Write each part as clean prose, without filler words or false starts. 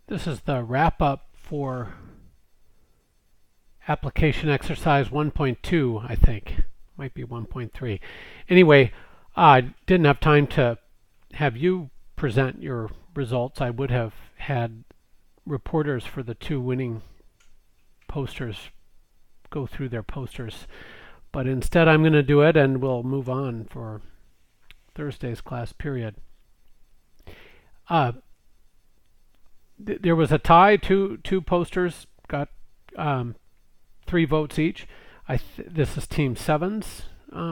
This is the wrap up for application exercise 1.2, I think. Might be 1.3. Anyway, I didn't have time to have you present your results. I would have had reporters for the two winning posters go through their posters. But instead, I'm going to do it and we'll move on for Thursday's class period. Uh, there was a tie. Two posters got um, 3 votes each. This is Team Seven's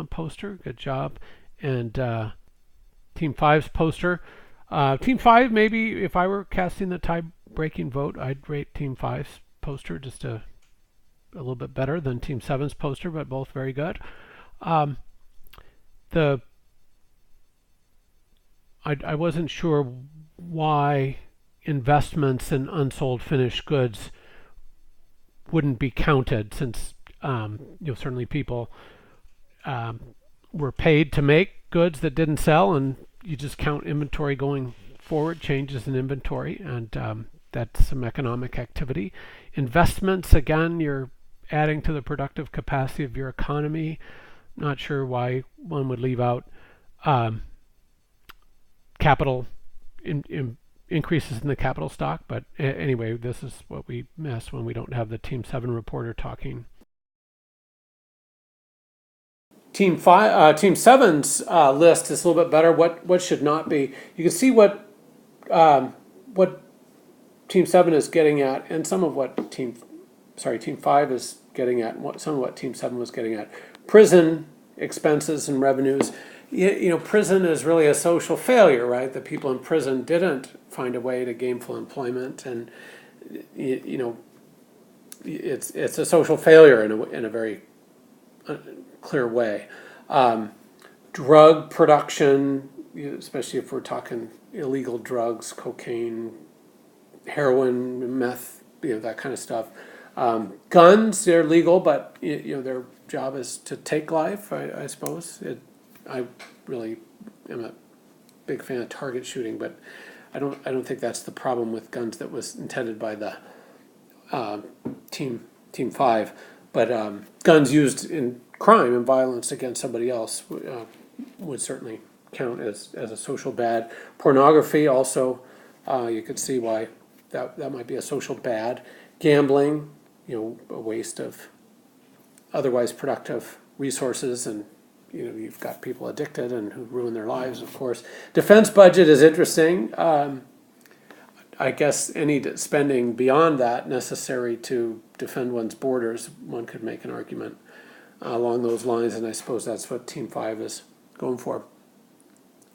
poster. Good job. And Team Five's poster. Team Five, maybe if I were casting the tie-breaking vote, I'd rate Team Five's poster just a little bit better than Team Seven's poster, but both very good. Um, the I wasn't sure why investments in unsold finished goods wouldn't be counted, since certainly people were paid to make goods that didn't sell, and you just count inventory going forward, changes in inventory, and that's some economic activity. Investments, again, you're adding to the productive capacity of your economy. Not sure why one would leave out capital increases in the capital stock, but anyway, this is what we miss when we don't have the Team 7 reporter talking. Team Seven's list is a little bit better. What should not be? You can see what Team 7 is getting at, and some of what Team 5 is getting at, and some of what Team 7 was getting at. Prison expenses and revenues. Prison is really a social failure, right? The people in prison didn't find a way to gainful employment, and it's a social failure in a very clear way. Drug production, especially if we're talking illegal drugs, cocaine, heroin, meth, that kind of stuff. Guns, they're legal, but their job is to take life, I suppose. I really am a big fan of target shooting, but I don't think that's the problem with guns that was intended by the Team 5. But guns used in crime and violence against somebody else would certainly count as a social bad. Pornography also, you could see why that might be a social bad. Gambling, a waste of otherwise productive resources, and you've got people addicted and who ruin their lives, of course. Defense budget is interesting. I guess any spending beyond that necessary to defend one's borders, one could make an argument along those lines, and I suppose that's what Team 5 is going for.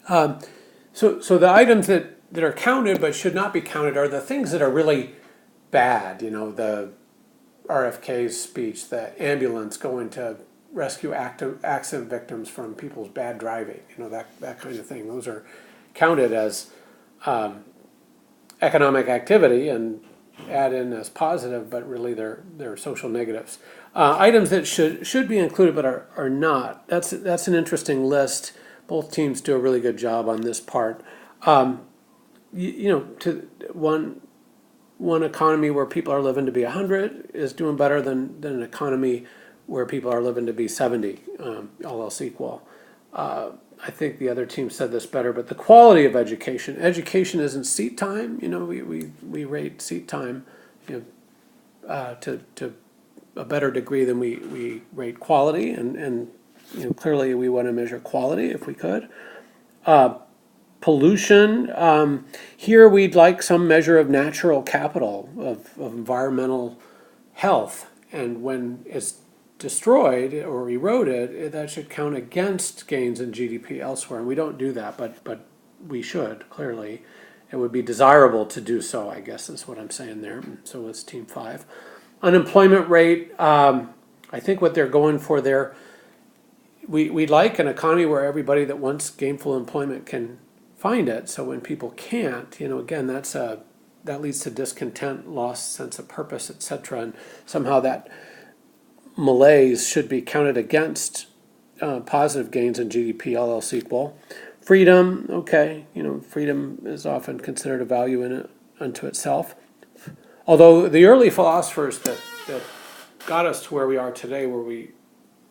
So the items that are counted but should not be counted are the things that are really bad. The RFK's speech, the ambulance going to rescue accident victims from people's bad driving, that kind of thing. Those are counted as economic activity and add in as positive, but really they're social negatives. Items that should be included but are not. That's an interesting list. Both teams do a really good job on this part. To one economy where people are living to be 100 is doing better than an economy where people are living to be 70, all else equal. I think the other team said this better, but the quality of education. Education isn't seat time. We rate seat time to a better degree than we rate quality, and clearly we want to measure quality if we could. Pollution. Here we'd like some measure of natural capital, of environmental health, and when it's destroyed or eroded, that should count against gains in GDP elsewhere, and we don't do that, but we should, clearly. It would be desirable to do so, I guess is what I'm saying there. So it's Team 5. Unemployment rate, I think what they're going for there, we'd like an economy where everybody that wants gainful employment can find it. So when people can't, again, that leads to discontent, lost sense of purpose, etc. And somehow that malaise should be counted against positive gains in GDP, all else equal. Freedom, okay, freedom is often considered a value in it unto itself. Although the early philosophers that got us to where we are today, where we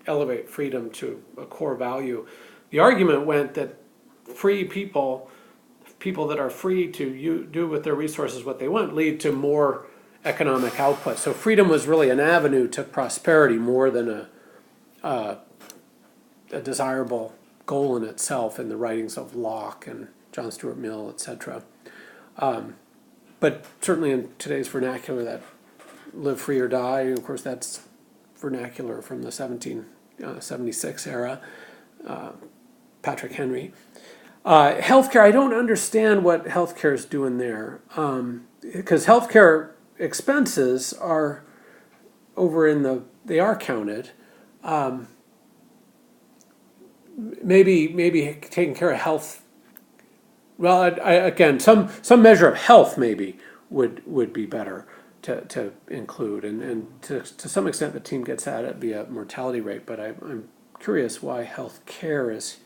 elevate freedom to a core value, the argument went that free people, people that are free to do with their resources what they want, lead to more economic output. So freedom was really an avenue to prosperity more than a desirable goal in itself in the writings of Locke and John Stuart Mill, etc. But certainly in today's vernacular, that live free or die, of course, that's vernacular from the 1776 era, Patrick Henry. Healthcare, I don't understand what healthcare is doing there, because healthcare expenses are over they are counted. Maybe taking care of health. Well, again, some measure of health maybe would be better to include, and to some extent the team gets at it via mortality rate. But I'm curious why health care is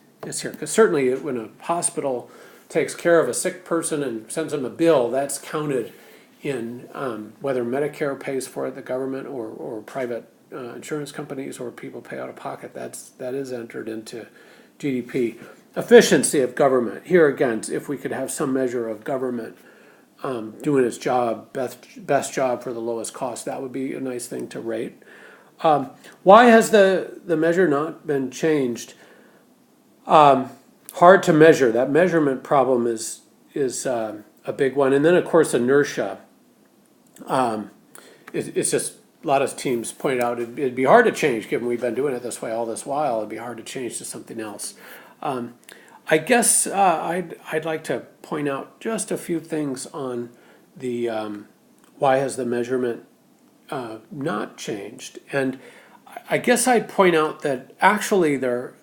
here, because certainly when a hospital takes care of a sick person and sends them a bill, that's counted in whether Medicare pays for it, the government, or private insurance companies, or people pay out of pocket. That is entered into GDP. Efficiency of government. Here again, if we could have some measure of government doing its job, best job for the lowest cost, that would be a nice thing to rate. Why has the measure not been changed? Hard to measure. That measurement problem is a big one. And then, of course, inertia. It's just a lot of teams pointed out it'd be hard to change, given we've been doing it this way all this while. It'd be hard to change to something else. I guess I'd like to point out just a few things on the why has the measurement not changed. And I guess I'd point out that actually there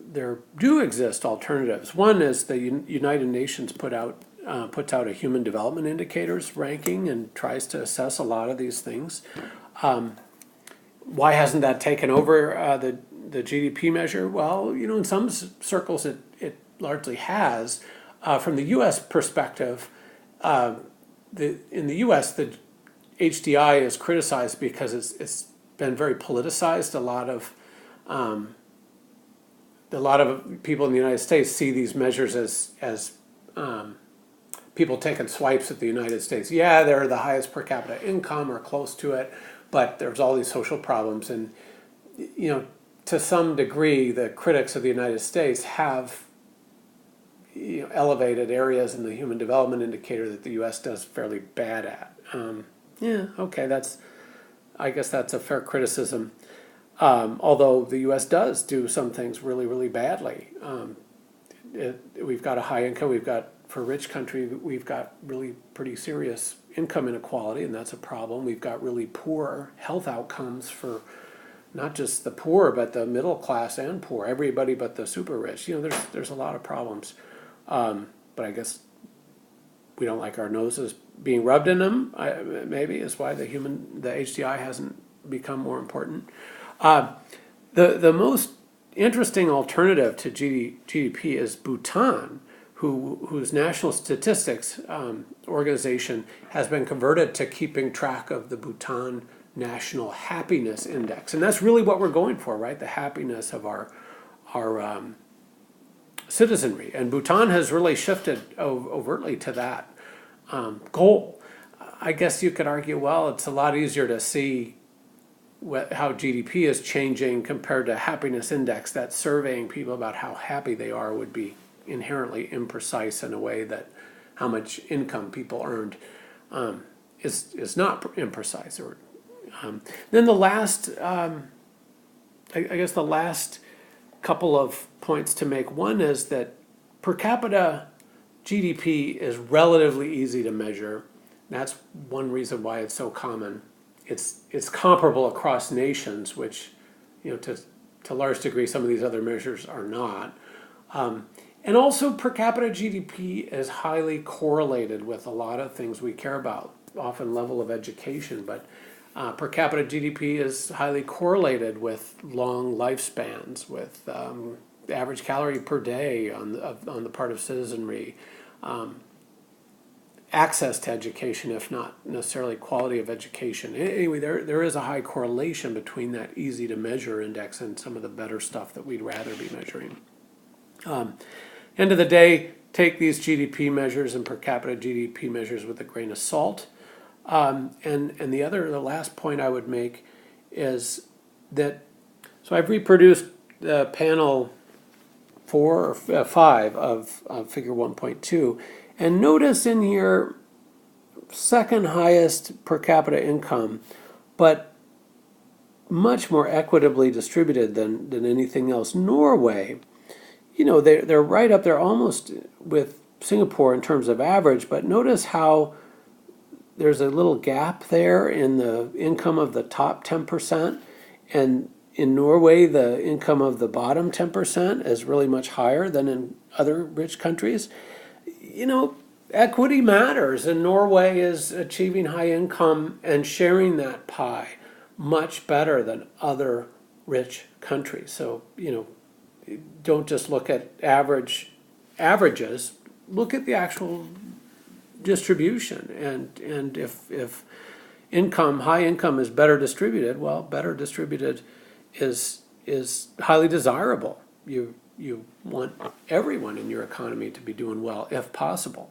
do exist alternatives. One is the United Nations puts out a human development indicators ranking and tries to assess a lot of these things. Why hasn't that taken over the GDP measure? Well, in some circles it largely has. From the U.S. perspective, in the U.S. the HDI is criticized because it's been very politicized. A lot of people in the United States see these measures as people taking swipes at the United States. Yeah, they're the highest per capita income or close to it, but there's all these social problems. And, to some degree, the critics of the United States have elevated areas in the Human Development Indicator that the U.S. does fairly bad at. I guess that's a fair criticism. Although the U.S. does do some things really, really badly. We've got a high income. For a rich country, we've got really pretty serious income inequality, and that's a problem. We've got really poor health outcomes for not just the poor, but the middle class and poor, everybody but the super rich. There's a lot of problems. But I guess we don't like our noses being rubbed in them, maybe is why the HDI hasn't become more important. The most interesting alternative to GDP is Bhutan, whose national statistics organization has been converted to keeping track of the Bhutan National Happiness Index. And that's really what we're going for, right? The happiness of our citizenry. And Bhutan has really shifted overtly to that goal. I guess you could argue, well, it's a lot easier to see how GDP is changing compared to happiness index. That surveying people about how happy they are would be inherently imprecise in a way that how much income people earned is not imprecise. Then the last, I guess the last couple of points to make. One is that per capita GDP is relatively easy to measure. That's one reason why it's so common. It's comparable across nations, which, to a large degree, some of these other measures are not. And also per capita GDP is highly correlated with a lot of things we care about, often level of education, but per capita GDP is highly correlated with long lifespans, with the average calorie per day on the part of citizenry. access to education, if not necessarily quality of education. Anyway, there is a high correlation between that easy to measure index and some of the better stuff that we'd rather be measuring. End of the day, take these GDP measures and per capita GDP measures with a grain of salt. And the last point I would make is that, so I've reproduced the panel 4 or 5 of figure 1.2, and notice in here second highest per capita income, but much more equitably distributed than anything else. Norway, they're right up there almost with Singapore in terms of average, but notice how there's a little gap there in the income of the top 10%, and in Norway the income of the bottom 10% is really much higher than in other rich countries. Equity matters, and Norway is achieving high income and sharing that pie much better than other rich countries. So, don't just look at averages, look at the actual distribution. And if high income is better distributed, well, better distributed is highly desirable. You want everyone in your economy to be doing well if possible.